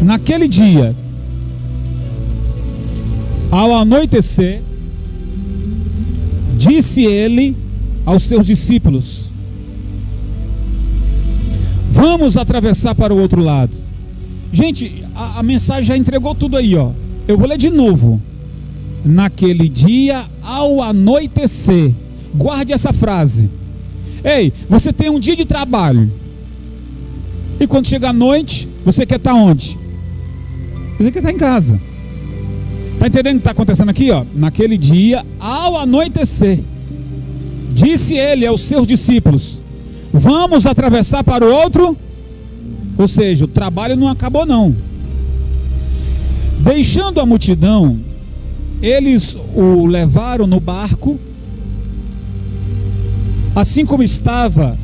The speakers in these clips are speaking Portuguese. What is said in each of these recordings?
Naquele dia, ao anoitecer, disse ele aos seus discípulos: vamos atravessar para o outro lado. Gente, a mensagem já entregou tudo aí, ó. Eu vou ler de novo. Naquele dia, ao anoitecer. Guarde essa frase. Ei, você tem um dia de trabalho, e quando chega a noite, você quer estar onde? Você quer estar em casa. Está entendendo o que está acontecendo aqui, ó? Naquele dia, ao anoitecer, disse ele aos seus discípulos: vamos atravessar para o outro. Ou seja, o trabalho não acabou não. Deixando a multidão, eles o levaram no barco, assim como estava,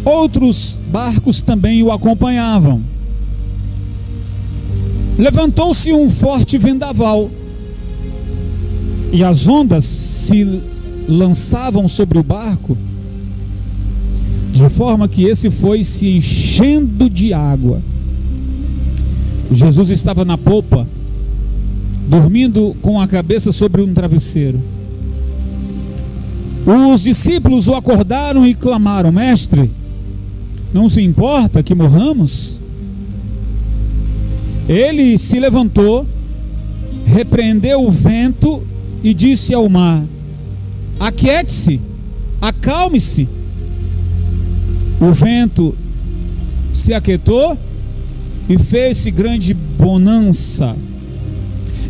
outros barcos também o acompanhavam. Levantou-se um forte vendaval, e as ondas se lançavam sobre o barco, de forma que esse foi se enchendo de água. Jesus estava na popa, dormindo com a cabeça sobre um travesseiro. Os discípulos o acordaram e clamaram: mestre, não se importa que morramos? Ele se levantou, repreendeu o vento e disse ao mar: aquiete-se, acalme-se. O vento se aquietou e fez-se grande bonança.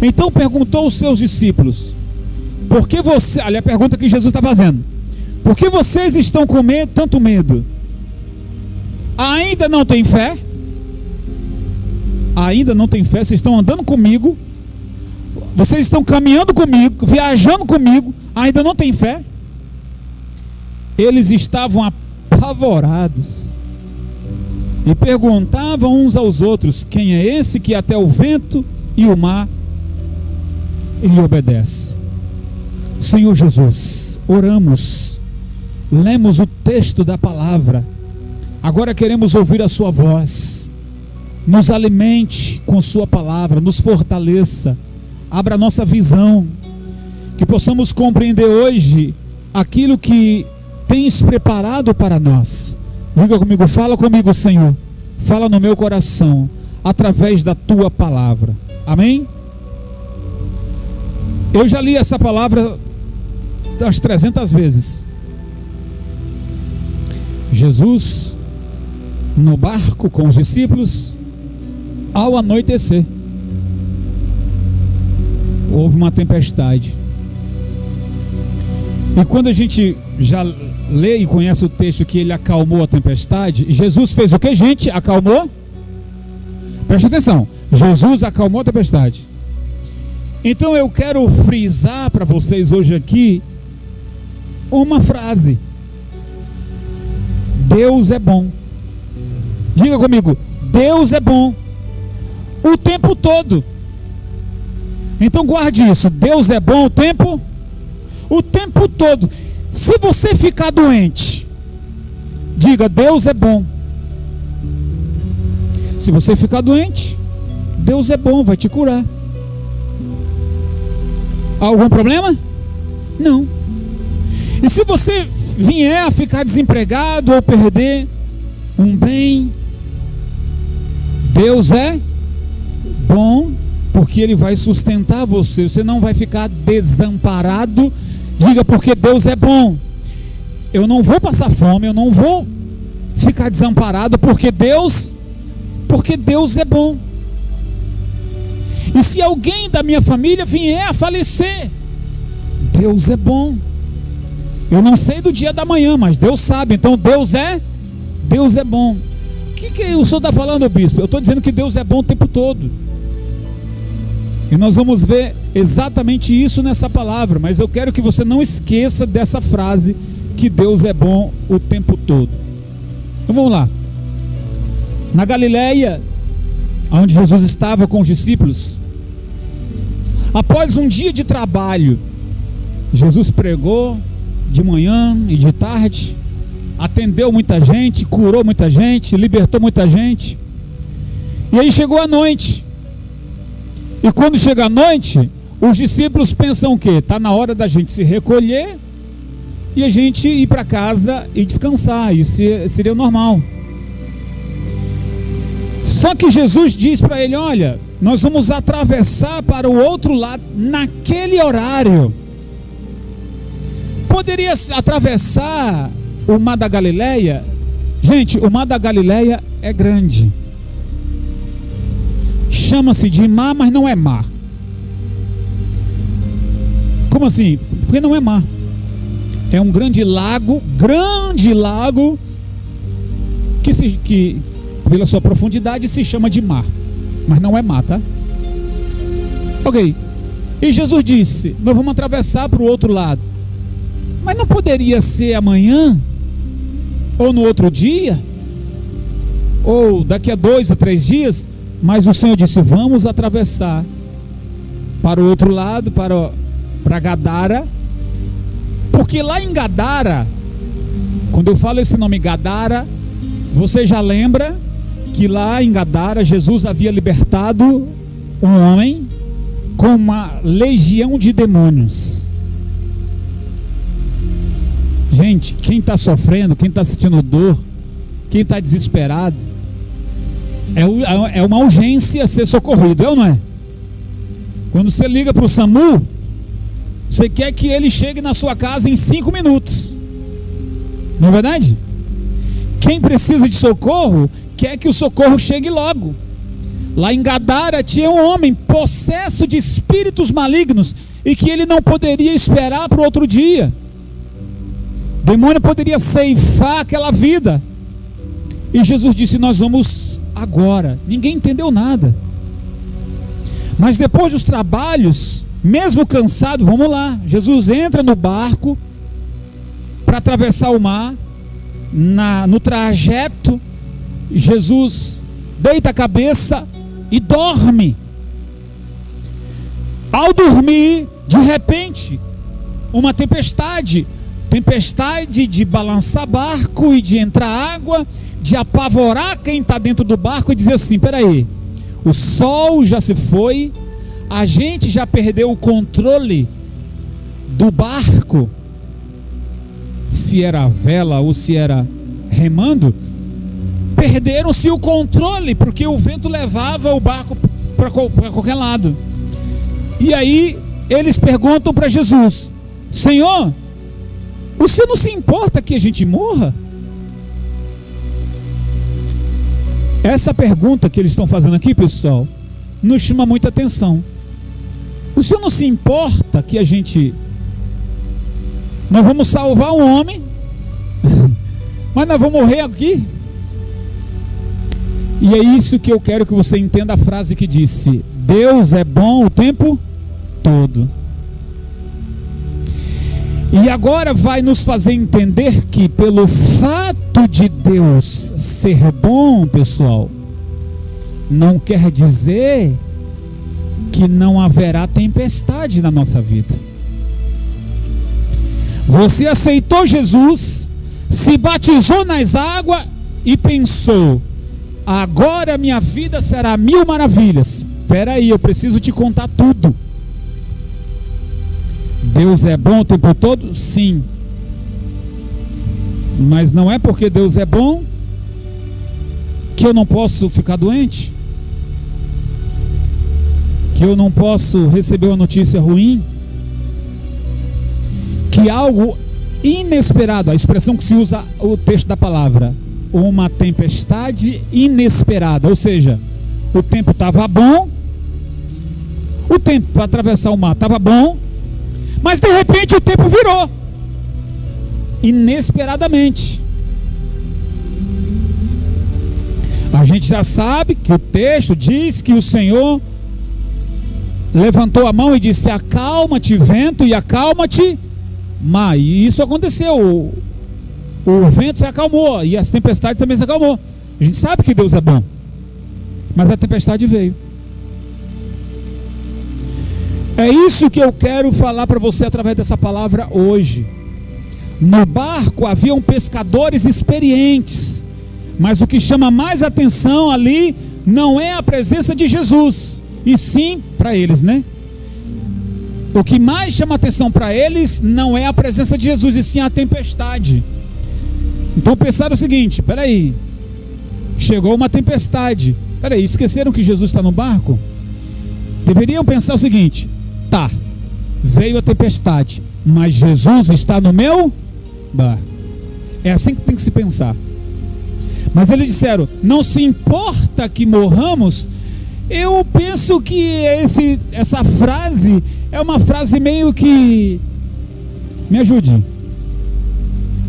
Então perguntou aos seus discípulos: por que você, olha a pergunta que Jesus está fazendo, por que vocês estão com tanto medo? Ainda não tem fé? Ainda não tem fé? Vocês estão andando comigo, vocês estão caminhando comigo, viajando comigo, ainda não tem fé? Eles estavam apavorados e perguntavam uns aos outros: quem é esse que até o vento e o mar lhe obedece? Senhor Jesus, oramos, lemos o texto da palavra, agora queremos ouvir a sua voz. Nos alimente com sua palavra, nos fortaleça, abra nossa visão, que possamos compreender hoje aquilo que tens preparado para nós. Diga comigo, fala comigo, Senhor, fala no meu coração, através da tua palavra. Amém? Eu já li essa palavra umas 300 vezes. Jesus no barco com os discípulos, ao anoitecer, houve uma tempestade. E quando a gente já lê e conhece o texto que ele acalmou a tempestade, Jesus fez o que, gente? Acalmou? Preste atenção, Jesus acalmou a tempestade. Então eu quero frisar para vocês hoje aqui uma frase: Deus é bom. Diga comigo, Deus é bom o tempo todo. Então guarde isso, Deus é bom o tempo todo. Se você ficar doente, diga, Deus é bom. Se você ficar doente, Deus é bom, vai te curar. Há algum problema? Não. E se você vier a ficar desempregado ou perder um bem, Deus é bom, porque Ele vai sustentar você. Você não vai ficar desamparado. Diga, porque Deus é bom. Eu não vou passar fome, eu não vou ficar desamparado, porque Deus é bom. E se alguém da minha família vier a falecer, Deus é bom. Eu não sei do dia da manhã, mas Deus sabe. Então Deus é bom. O que o senhor está falando, bispo? Eu estou dizendo que Deus é bom o tempo todo. E nós vamos ver exatamente isso nessa palavra. Mas eu quero que você não esqueça dessa frase, que Deus é bom o tempo todo. Então vamos lá. Na Galileia, onde Jesus estava com os discípulos, após um dia de trabalho, Jesus pregou de manhã e de tarde, atendeu muita gente, curou muita gente, libertou muita gente. E aí chegou a noite. E quando chega a noite, os discípulos pensam o quê? Está na hora da gente se recolher e a gente ir para casa e descansar. Isso seria o normal. Só que Jesus diz para ele: olha, nós vamos atravessar para o outro lado naquele horário. Poderia atravessar o Mar da Galileia? Gente, o Mar da Galileia é grande. Chama-se de mar, mas não é mar. Como assim? Porque não é mar. É um grande lago que pela sua profundidade se chama de mar, mas não é mar, tá? Ok. E Jesus disse: nós vamos atravessar para o outro lado. Mas não poderia ser amanhã? Ou no outro dia? Ou daqui a 2 a 3 dias? Mas o Senhor disse: vamos atravessar para o outro lado, para Gadara. Porque lá em Gadara, quando eu falo esse nome Gadara, você já lembra que lá em Gadara Jesus havia libertado um homem com uma legião de demônios. Gente, quem está sofrendo, quem está sentindo dor, quem está desesperado, é uma urgência ser socorrido, é ou não é? Quando você liga para o SAMU, você quer que ele chegue na sua casa em 5 minutos, não é verdade? Quem precisa de socorro quer que o socorro chegue logo. Lá em Gadara tinha um homem possesso de espíritos malignos e que ele não poderia esperar para o outro dia. O demônio poderia ceifar aquela vida. E Jesus disse: nós vamos agora. Ninguém entendeu nada. Mas depois dos trabalhos, mesmo cansado, vamos lá. Jesus entra no barco para atravessar o mar. No trajeto, Jesus deita a cabeça e dorme. Ao dormir, de repente, uma tempestade de balançar barco e de entrar água, de apavorar quem está dentro do barco e dizer assim: peraí, o sol já se foi, a gente já perdeu o controle do barco, se era a vela ou se era remando, perderam-se o controle, porque o vento levava o barco para qualquer lado. E aí eles perguntam para Jesus: Senhor, o Senhor não se importa que a gente morra? Essa pergunta que eles estão fazendo aqui, pessoal, nos chama muita atenção. O Senhor não se importa que nós vamos salvar um homem, mas nós vamos morrer aqui? E é isso que eu quero que você entenda a frase que disse: Deus é bom o tempo todo. E agora vai nos fazer entender que pelo fato de Deus ser bom, pessoal, não quer dizer que não haverá tempestade na nossa vida. Você aceitou Jesus, se batizou nas águas e pensou: agora minha vida será 1000 maravilhas. Espera aí, eu preciso te contar tudo. Deus é bom o tempo todo? Sim. Mas não é porque Deus é bom que eu não posso ficar doente, que eu não posso receber uma notícia ruim, que algo inesperado, a expressão que se usa o texto da palavra, uma tempestade inesperada, ou seja, o tempo estava bom, o tempo para atravessar o mar estava bom, mas de repente o tempo virou, inesperadamente. A gente já sabe que o texto diz que o Senhor levantou a mão e disse: acalma-te vento e acalma-te mar. E isso aconteceu, o vento se acalmou e as tempestades também se acalmou. A gente sabe que Deus é bom, mas a tempestade veio. É isso que eu quero falar para você através dessa palavra hoje. No barco haviam pescadores experientes, mas o que chama mais atenção ali não é a presença de Jesus, e sim para eles, né? O que mais chama atenção para eles não é a presença de Jesus, e sim a tempestade. Então pensaram o seguinte: peraí, chegou uma tempestade, peraí, esqueceram que Jesus está no barco? Deveriam pensar o seguinte: tá, veio a tempestade, mas Jesus está no meu barco. É assim que tem que se pensar. Mas eles disseram: não se importa que morramos. Eu penso que essa frase é uma frase meio que, me ajude,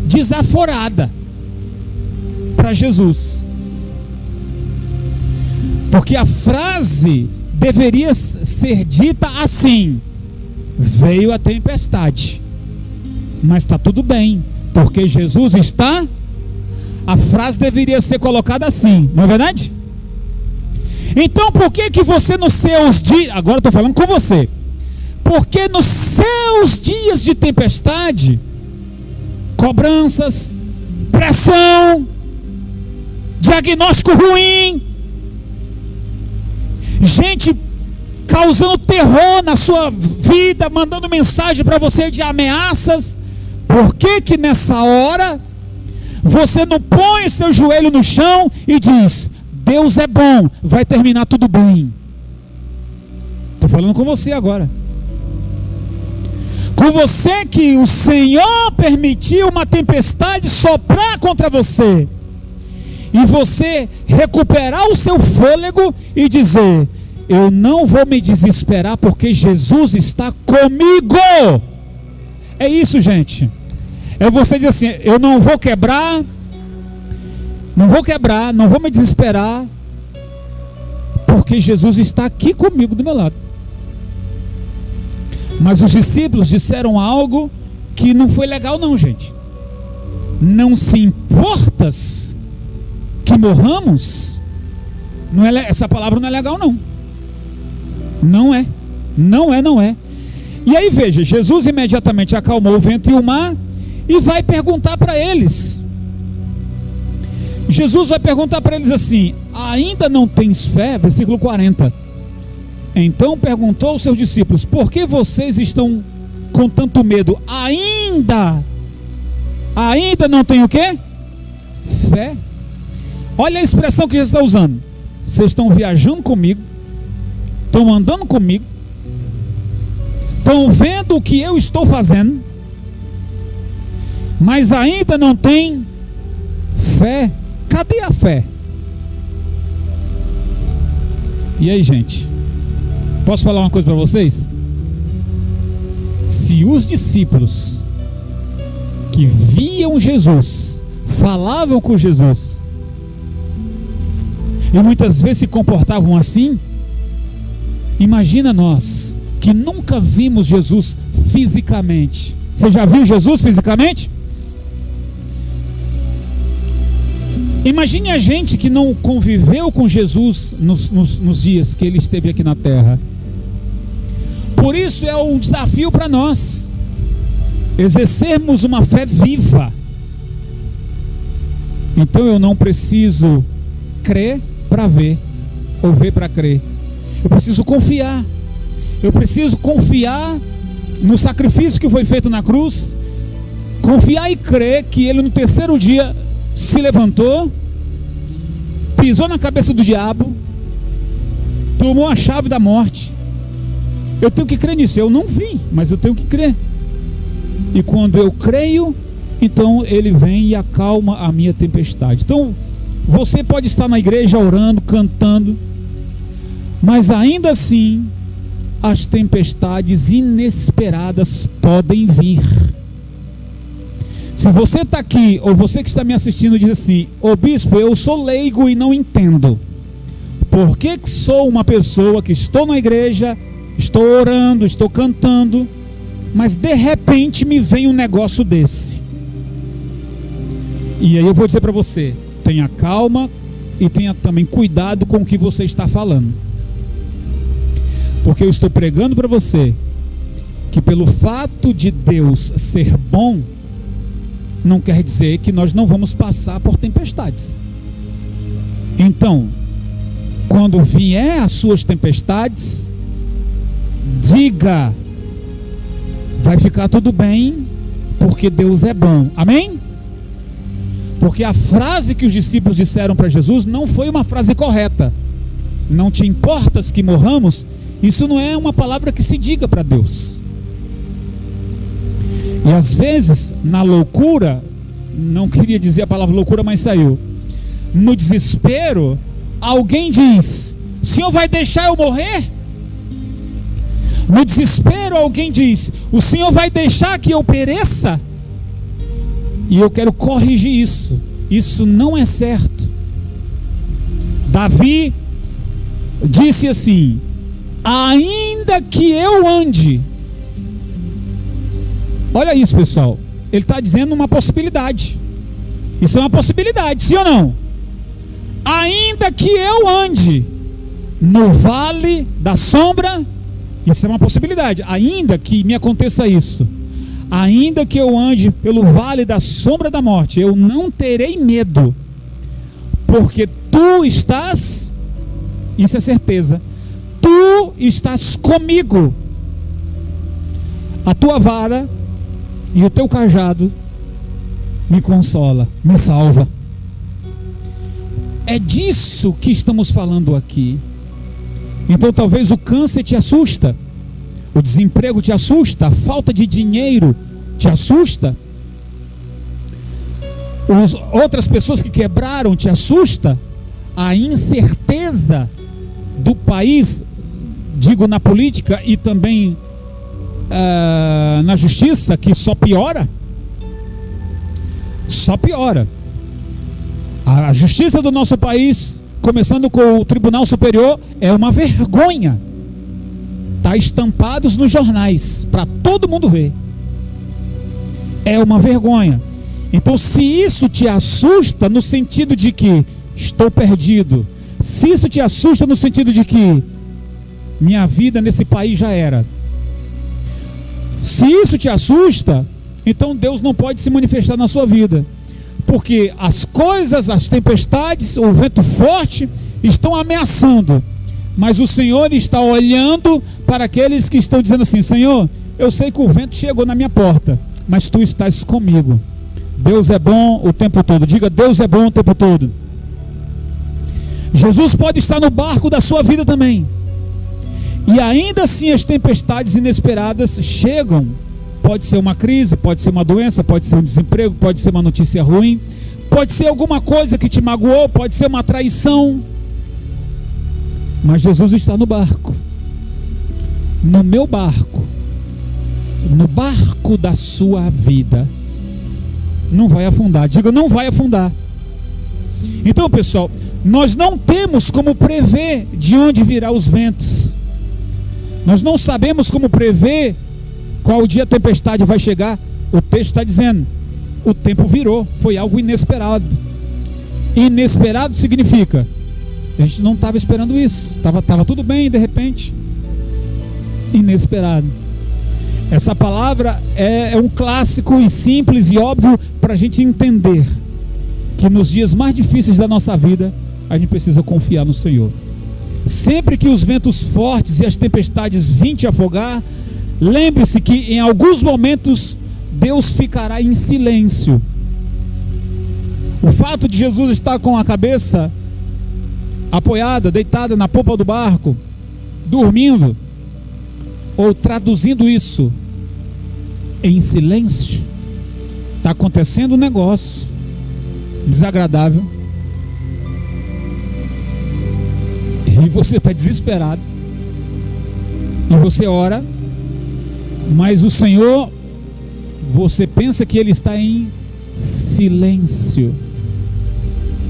desaforada para Jesus. Porque a frase deveria ser dita assim: veio a tempestade, mas está tudo bem, porque Jesus está. A frase deveria ser colocada assim, não é verdade? Então por que você nos seus dias, agora eu estou falando com você, porque nos seus dias de tempestade, cobranças, pressão, diagnóstico ruim, gente causando terror na sua vida, mandando mensagem para você de ameaças, por que nessa hora você não põe seu joelho no chão e diz: Deus é bom, vai terminar tudo bem? Estou falando com você agora. Com você que o Senhor permitiu uma tempestade soprar contra você, e você recuperar o seu fôlego e dizer: eu não vou me desesperar porque Jesus está comigo. É isso, gente. É você dizer assim: eu não vou quebrar, não vou me desesperar, porque Jesus está aqui comigo do meu lado. Mas os discípulos disseram algo que não foi legal não, gente. Não se importas que morramos? Não é, essa palavra não é legal não. Não é. E aí veja, Jesus imediatamente acalmou o vento e o mar e vai perguntar para eles. Jesus vai perguntar para eles assim: ainda não tens fé? Versículo 40. Então perguntou aos seus discípulos: por que vocês estão com tanto medo? Ainda não tem o quê? Fé. Olha a expressão que Jesus está usando. Vocês estão viajando comigo, estão andando comigo, estão vendo o que eu estou fazendo, mas ainda não tem fé. Cadê a fé? E aí, gente, posso falar uma coisa para vocês? Se os discípulos que viam Jesus, falavam com Jesus, e muitas vezes se comportavam assim, imagina nós que nunca vimos Jesus fisicamente. Você já viu Jesus fisicamente? Imagine a gente que não conviveu com Jesus nos dias que ele esteve aqui na terra. Por isso é um desafio para nós exercermos uma fé viva. Então eu não preciso crer para ver, ou ver para crer. Eu preciso confiar. Eu preciso confiar no sacrifício que foi feito na cruz, confiar e crer que ele no terceiro dia se levantou, pisou na cabeça do diabo, tomou a chave da morte. Eu tenho que crer nisso. Eu não vi, mas eu tenho que crer. E quando eu creio, então ele vem e acalma a minha tempestade. Então você pode estar na igreja orando, cantando, mas ainda assim as tempestades inesperadas podem vir. Se você está aqui, ou você que está me assistindo diz assim: ô bispo, eu sou leigo e não entendo. Por que sou uma pessoa que estou na igreja, estou orando, estou cantando, mas de repente me vem um negócio desse? E aí eu vou dizer para você: tenha calma e tenha também cuidado com o que você está falando. Porque eu estou pregando para você que pelo fato de Deus ser bom, não quer dizer que nós não vamos passar por tempestades. Então, quando vier as suas tempestades, diga: vai ficar tudo bem, porque Deus é bom. Amém? Porque a frase que os discípulos disseram para Jesus não foi uma frase correta. Não te importas que morramos? Isso não é uma palavra que se diga para Deus. E às vezes, na loucura, não queria dizer a palavra loucura, mas saiu. No desespero, alguém diz: o Senhor vai deixar eu morrer? No desespero, alguém diz: o Senhor vai deixar que eu pereça? E eu quero corrigir isso. Isso não é certo. Davi disse assim: ainda que eu ande. Olha isso, pessoal. Ele está dizendo uma possibilidade. Isso é uma possibilidade, sim ou não? Ainda que eu ande no vale da sombra. Isso é uma possibilidade. Ainda que me aconteça isso, ainda que eu ande pelo vale da sombra da morte, eu não terei medo, porque tu estás, isso é certeza, tu estás comigo. A tua vara e o teu cajado me consola, me salva. É disso que estamos falando aqui. Então talvez o câncer te assusta, o desemprego te assusta, a falta de dinheiro te assusta, outras pessoas que quebraram te assusta, a incerteza do país, digo na política e também na justiça, que só piora. Só piora. A justiça do nosso país, começando com o Tribunal Superior, é uma vergonha. Está estampados nos jornais para todo mundo ver. É uma vergonha. Então, se isso te assusta no sentido de que estou perdido, se isso te assusta no sentido de que minha vida nesse país já era, se isso te assusta, então Deus não pode se manifestar na sua vida, porque as coisas, as tempestades, o vento forte estão ameaçando, mas o Senhor está olhando para aqueles que estão dizendo assim: Senhor, eu sei que o vento chegou na minha porta, mas tu estás comigo. Deus é bom o tempo todo. Diga: Deus é bom o tempo todo. Jesus pode estar no barco da sua vida também, e ainda assim as tempestades inesperadas chegam. Pode ser uma crise, pode ser uma doença, pode ser um desemprego, pode ser uma notícia ruim, pode ser alguma coisa que te magoou, pode ser uma traição. Mas Jesus está no barco, no meu barco, no barco da sua vida. Não vai afundar. Diga: não vai afundar. Então, pessoal, nós não temos como prever de onde virá os ventos. Nós não sabemos como prever qual dia a tempestade vai chegar. O texto está dizendo: o tempo virou, foi algo inesperado. Inesperado significa a gente não estava esperando isso, estava tudo bem e de repente, inesperado. Essa palavra é um clássico e simples e óbvio para a gente entender que nos dias mais difíceis da nossa vida a gente precisa confiar no Senhor. Sempre que os ventos fortes e as tempestades virem te afogar, lembre-se que em alguns momentos Deus ficará em silêncio. O fato de Jesus estar com a cabeça apoiada, deitada na popa do barco, dormindo, ou traduzindo isso, em silêncio, está acontecendo um negócio desagradável, e você está desesperado, e você ora, mas o Senhor, você pensa que Ele está em silêncio,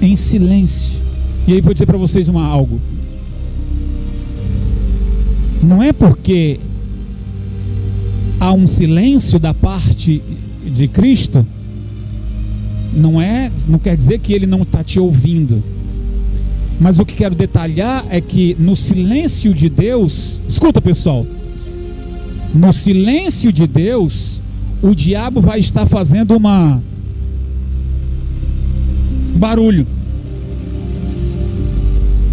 em silêncio. E aí vou dizer para vocês algo. Não é porque há um silêncio da parte de Cristo, não quer dizer que Ele não está te ouvindo. Mas o que quero detalhar é que no silêncio de Deus, escuta, pessoal, no silêncio de Deus, o diabo vai estar fazendo barulho.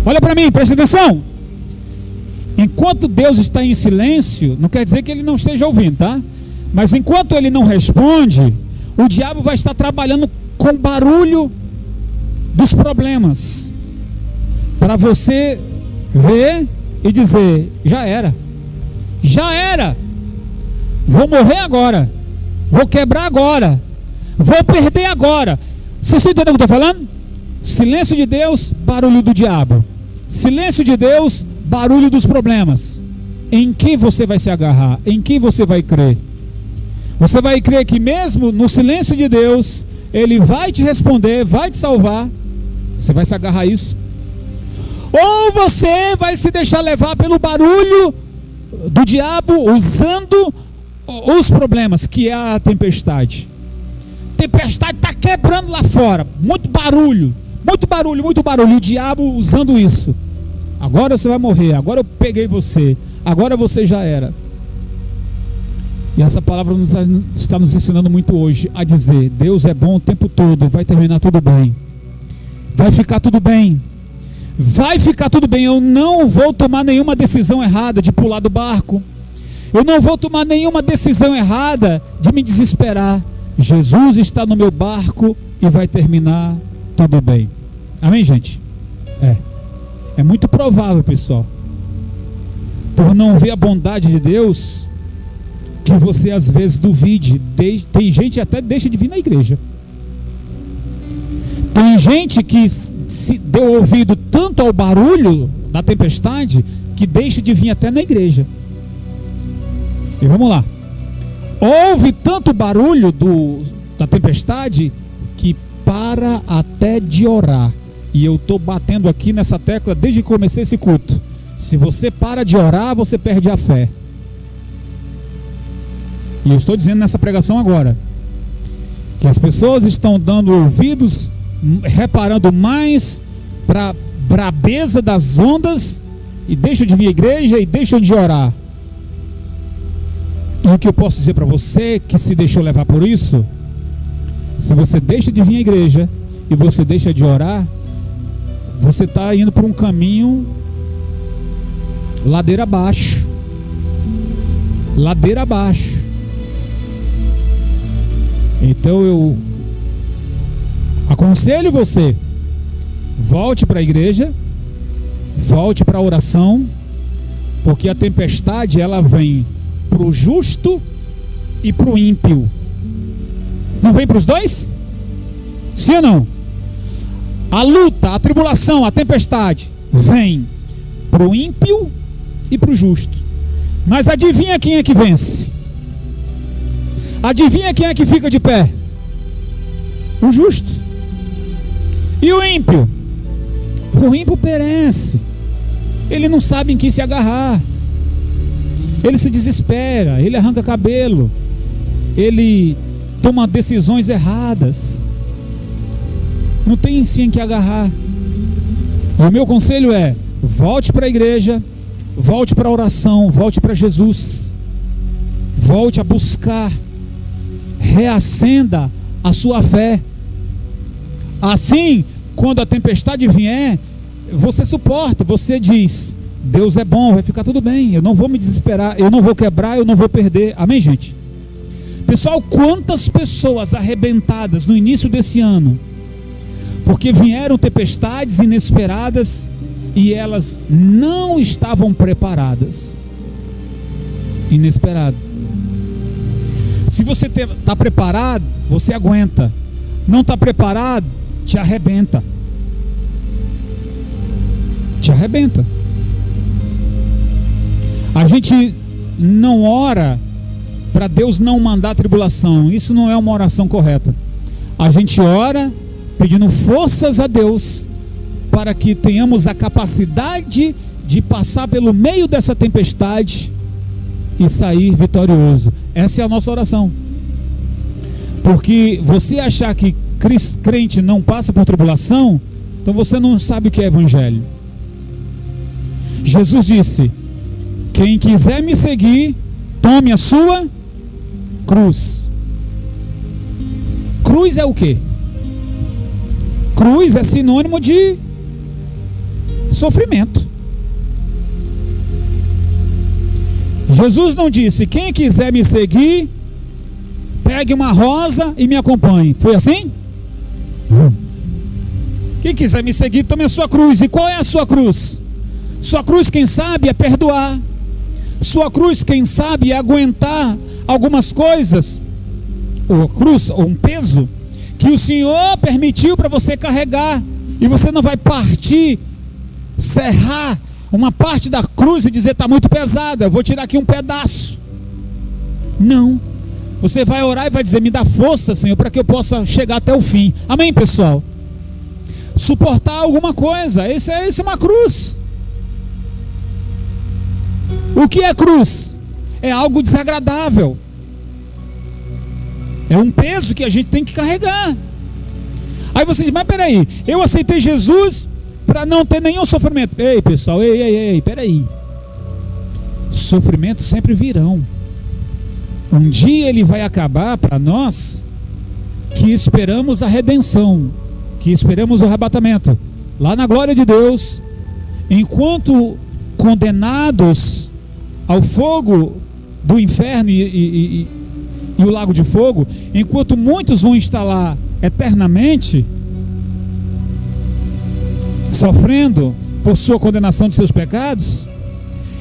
Olha para mim, presta atenção. Enquanto Deus está em silêncio, não quer dizer que ele não esteja ouvindo, tá? Mas enquanto ele não responde, o diabo vai estar trabalhando com o barulho dos problemas, para você ver e dizer: já era, vou morrer agora, vou quebrar agora, vou perder agora. Vocês estão entendendo o que eu estou falando? Silêncio de Deus, barulho do diabo. Silêncio de Deus, barulho dos problemas. Em que você vai se agarrar? Em que você vai crer? Você vai crer que mesmo no silêncio de Deus, Ele vai te responder, vai te salvar? Você vai se agarrar a isso? Ou você vai se deixar levar pelo barulho do diabo, usando os problemas, que é a tempestade. Tempestade está quebrando lá fora, muito barulho, o diabo usando isso. Agora você vai morrer, agora eu peguei você, agora você já era. E essa palavra está nos ensinando muito hoje a dizer: Deus é bom o tempo todo, vai terminar tudo bem, vai ficar tudo bem, vai ficar tudo bem. Eu não vou tomar nenhuma decisão errada de pular do barco, eu não vou tomar nenhuma decisão errada de me desesperar. Jesus está no meu barco e vai terminar tudo bem. Amém, gente? É muito provável, pessoal, por não ver a bondade de Deus, que você às vezes duvide. Tem gente que até deixa de vir na igreja. Tem gente que se deu ouvido tanto ao barulho da tempestade que deixa de vir até na igreja. E vamos lá. Houve tanto barulho da tempestade que para até de orar. E eu estou batendo aqui nessa tecla desde que comecei esse culto. Se você para de orar, você perde a fé. E eu estou dizendo nessa pregação agora que as pessoas estão dando ouvidos, reparando mais para a brabeza das ondas, e deixam de vir à igreja e deixam de orar. E o que eu posso dizer para você que se deixou levar por isso: se você deixa de vir à igreja e você deixa de orar, você está indo por um caminho ladeira abaixo. Ladeira abaixo. Então eu aconselho você: volte para a igreja, volte para a oração, porque a tempestade ela vem para o justo e para o ímpio. Não vem para os dois? Sim ou não? A luta, a tribulação, a tempestade vem para o ímpio e para o justo. Mas adivinha quem é que vence? Adivinha quem é que fica de pé? O justo. E o ímpio? O ímpio perece. Ele não sabe em que se agarrar. Ele se desespera, ele arranca cabelo, ele toma decisões erradas. Não tem em si em que agarrar. E o meu conselho é: volte para a igreja, volte para a oração, volte para Jesus, volte a buscar, reacenda a sua fé. Assim, quando a tempestade vier, você suporta, você diz: Deus é bom, vai ficar tudo bem, eu não vou me desesperar, eu não vou quebrar, eu não vou perder. Amém, gente? Pessoal, quantas pessoas arrebentadas no início desse ano, porque vieram tempestades inesperadas e elas não estavam preparadas. Inesperado. Se você está preparado, você aguenta. Não está preparado, te arrebenta. Te arrebenta. A gente não ora para Deus não mandar tribulação. Isso não é uma oração correta. A gente ora pedindo forças a Deus para que tenhamos a capacidade de passar pelo meio dessa tempestade e sair vitorioso. Essa é a nossa oração. Porque você achar que crente não passa por tribulação, então você não sabe o que é evangelho. Jesus disse: quem quiser me seguir, tome a sua cruz. Cruz é o quê? Cruz é sinônimo de Sofrimento. Jesus não disse: quem quiser me seguir, pegue uma rosa e me acompanhe. Foi assim? Quem quiser me seguir, tome a sua cruz. E qual é a sua cruz? Sua cruz, quem sabe, é perdoar. Sua cruz, quem sabe, é aguentar algumas coisas, ou cruz, ou um peso que o Senhor permitiu para você carregar, e você não vai partir, serrar uma parte da cruz e dizer: está muito pesada, eu vou tirar aqui um pedaço. Não, você vai orar e vai dizer: me dá força, Senhor, para que eu possa chegar até o fim. Amém, pessoal? Suportar alguma coisa, esse é uma cruz. O que é cruz? É algo desagradável, é um peso que a gente tem que carregar. Aí você diz: mas peraí, eu aceitei Jesus para não ter nenhum sofrimento. Ei, pessoal, peraí. Sofrimentos sempre virão. Um dia ele vai acabar para nós que esperamos a redenção, que esperamos o arrebatamento lá na glória de Deus. Enquanto condenados ao fogo do inferno e o lago de fogo, enquanto muitos vão estar lá eternamente, sofrendo por sua condenação de seus pecados,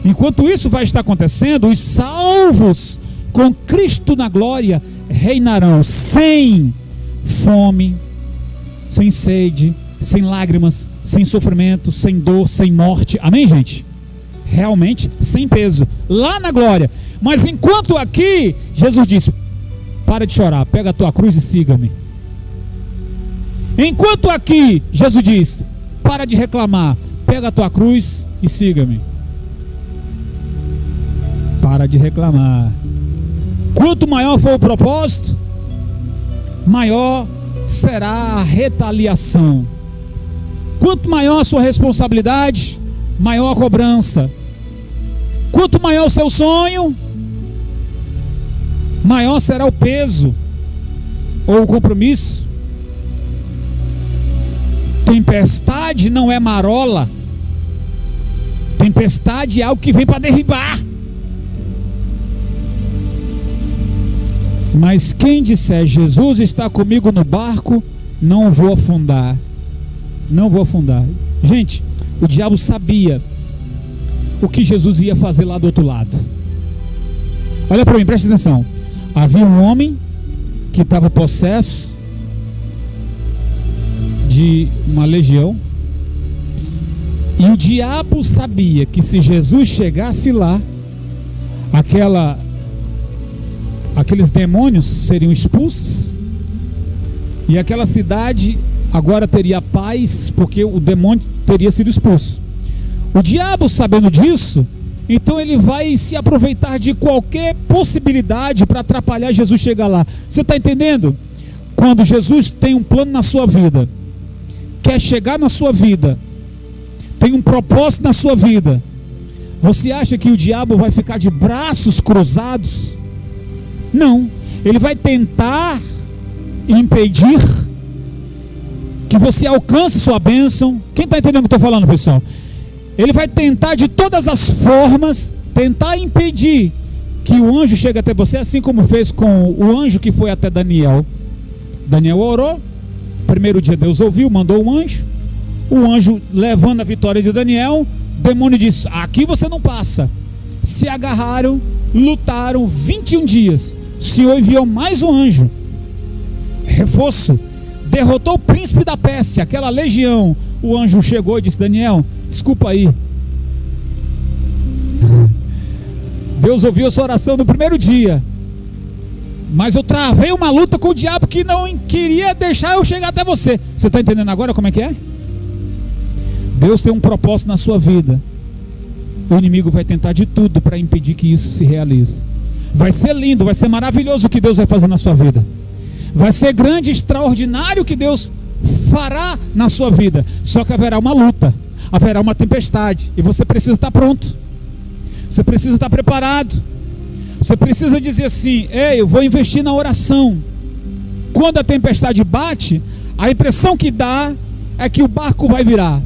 enquanto isso vai estar acontecendo, os salvos com Cristo na glória reinarão sem fome, sem sede, sem lágrimas, sem sofrimento, sem dor, sem morte. Amém, gente? Realmente sem peso, lá na glória. Mas enquanto aqui, Jesus disse: para de chorar, pega a tua cruz e siga-me. Enquanto aqui, Jesus disse: para de reclamar, pega a tua cruz e siga-me. Para de reclamar. Quanto maior for o propósito, maior será a retaliação. Quanto maior a sua responsabilidade, maior a cobrança. Quanto maior o seu sonho, maior será o peso ou o compromisso. Tempestade não é marola. Tempestade é algo que vem para derribar. Mas quem disser: Jesus está comigo no barco, não vou afundar. Não vou afundar. Gente, o diabo sabia o que Jesus ia fazer lá do outro lado. Olha para mim, presta atenção. Havia um homem que estava possesso de uma legião, e o diabo sabia que se Jesus chegasse lá, aqueles demônios seriam expulsos, e aquela cidade agora teria paz, porque o demônio teria sido expulso. O diabo, sabendo disso, então ele vai se aproveitar de qualquer possibilidade para atrapalhar Jesus chegar lá. Você está entendendo? Quando Jesus tem um plano na sua vida, quer chegar na sua vida, tem um propósito na sua vida, você acha que o diabo vai ficar de braços cruzados? Não, ele vai tentar impedir que você alcance sua bênção. Quem está entendendo o que eu estou falando, pessoal? Ele vai tentar de todas as formas, tentar impedir que o anjo chegue até você, assim como fez com o anjo que foi até Daniel. Daniel orou, primeiro dia Deus ouviu, mandou um anjo. O anjo levando a vitória de Daniel, o demônio disse: aqui você não passa. Se agarraram, lutaram 21 dias. O Senhor enviou mais um anjo, reforço, derrotou o príncipe da Pérsia, aquela legião. O anjo chegou e disse: Daniel, desculpa aí, Deus ouviu a sua oração no primeiro dia, mas eu travei uma luta com o diabo que não queria deixar eu chegar até você. Você está entendendo agora como é que é? Deus tem um propósito na sua vida. O inimigo vai tentar de tudo para impedir que isso se realize. Vai ser lindo, vai ser maravilhoso o que Deus vai fazer na sua vida. Vai ser grande, extraordinário o que Deus fará na sua vida. Só que haverá uma luta, haverá uma tempestade, e você precisa estar pronto. Você precisa estar preparado. Você precisa dizer assim: ei, eu vou investir na oração. Quando a tempestade bate, a impressão que dá é que o barco vai virar.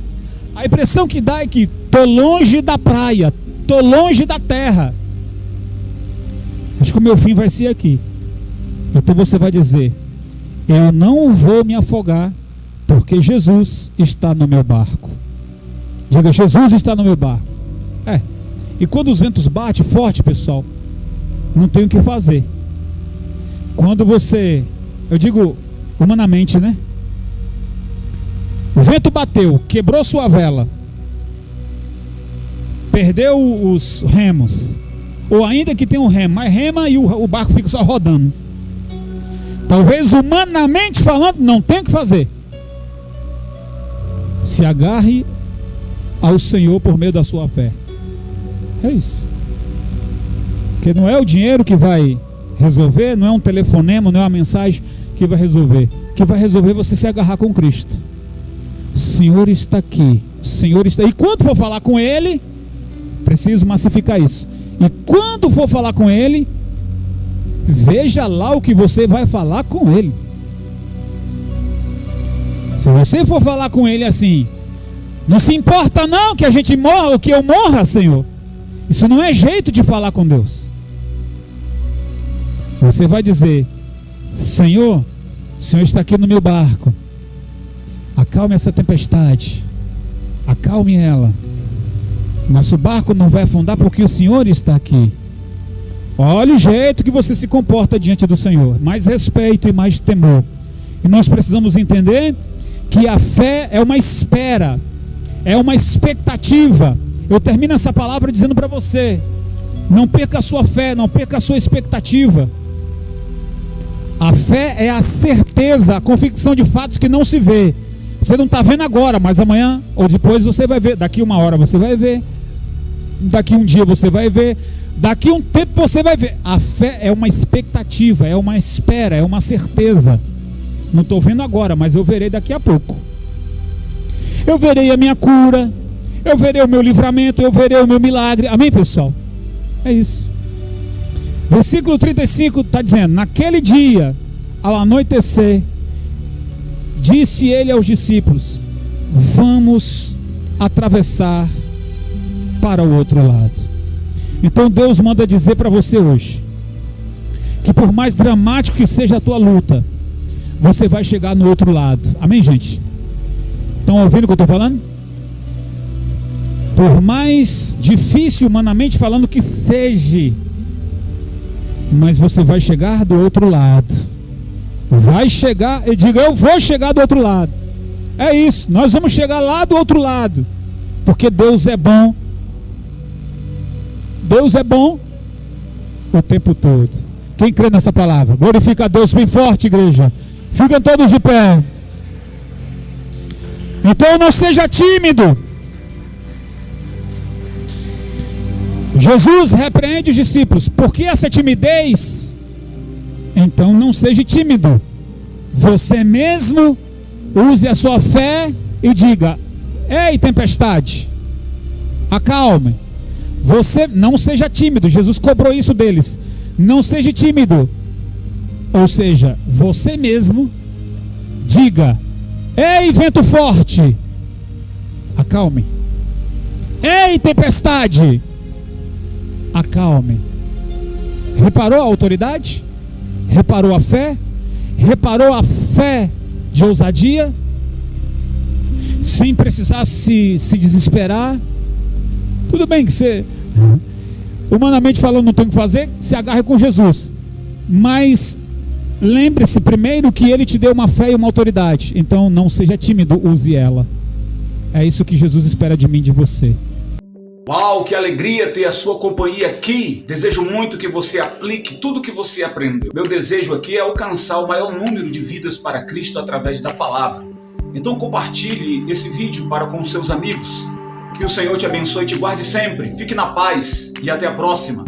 A impressão que dá é que estou longe da praia, estou longe da terra. Acho que o meu fim vai ser aqui. Então você vai dizer: eu não vou me afogar, porque Jesus está no meu barco. Diga: Jesus está no meu barco. E quando os ventos batem forte, pessoal, não tem o que fazer. Quando você, eu digo humanamente, né? O vento bateu, quebrou sua vela, perdeu os remos, ou ainda que tem um remo, mas rema e o barco fica só rodando. Talvez humanamente falando, não tem o que fazer. Se agarre ao Senhor por meio da sua fé. É isso. Porque não é o dinheiro que vai resolver, não é um telefonema, não é uma mensagem que vai resolver. O que vai resolver é você se agarrar com Cristo. O Senhor está aqui. O Senhor está. E quando for falar com Ele, preciso massificar isso. E quando for falar com Ele, veja lá o que você vai falar com Ele. Se você for falar com Ele assim: não se importa não que a gente morra ou que eu morra, Senhor. Isso não é jeito de falar com Deus. Você vai dizer: Senhor, o Senhor está aqui no meu barco. Acalme essa tempestade. Acalme ela. Nosso barco não vai afundar porque o Senhor está aqui. Olha o jeito que você se comporta diante do Senhor. Mais respeito e mais temor. E nós precisamos entender que a fé é uma espera, é uma expectativa. Eu termino essa palavra dizendo para você: não perca a sua fé, não perca a sua expectativa. A fé é a certeza, a convicção de fatos que não se vê. Você não está vendo agora, mas amanhã ou depois você vai ver. Daqui uma hora você vai ver. Daqui um dia você vai ver. Daqui um tempo você vai ver. A fé é uma expectativa, é uma espera, é uma certeza. Não estou vendo agora, mas eu verei daqui a pouco. Eu verei a minha cura, eu verei o meu livramento, eu verei o meu milagre. Amém, pessoal? É isso. Versículo 35 está dizendo: naquele dia, ao anoitecer, disse ele aos discípulos: vamos atravessar para o outro lado. Então Deus manda dizer para você hoje que por mais dramático que seja a tua luta, você vai chegar no outro lado. Amém, gente? Estão ouvindo o que eu estou falando? Por mais difícil humanamente falando que seja, mas você vai chegar do outro lado. Vai chegar, e diga: eu vou chegar do outro lado. É isso, nós vamos chegar lá do outro lado. Porque Deus é bom. Deus é bom o tempo todo. Quem crê nessa palavra? Glorifica a Deus bem forte, igreja. Ficam todos de pé. Então não seja tímido. Jesus repreende os discípulos: por que essa timidez? Então não seja tímido. Você mesmo use a sua fé e diga: ei, tempestade, acalme. Você não seja tímido. Jesus cobrou isso deles: não seja tímido. Ou seja, você mesmo diga: ei, vento forte, acalme. Ei, tempestade, acalme. Reparou a autoridade? Reparou a fé? Reparou a fé de ousadia? Sem precisar se desesperar. Tudo bem que você, humanamente falando, não tem o que fazer, se agarre com Jesus. Mas lembre-se primeiro que Ele te deu uma fé e uma autoridade. Então não seja tímido, use ela. É isso que Jesus espera de mim e de você. Uau, que alegria ter a sua companhia aqui. Desejo muito que você aplique tudo o que você aprendeu. Meu desejo aqui é alcançar o maior número de vidas para Cristo através da palavra. Então compartilhe esse vídeo para com seus amigos. Que o Senhor te abençoe e te guarde sempre. Fique na paz e até a próxima.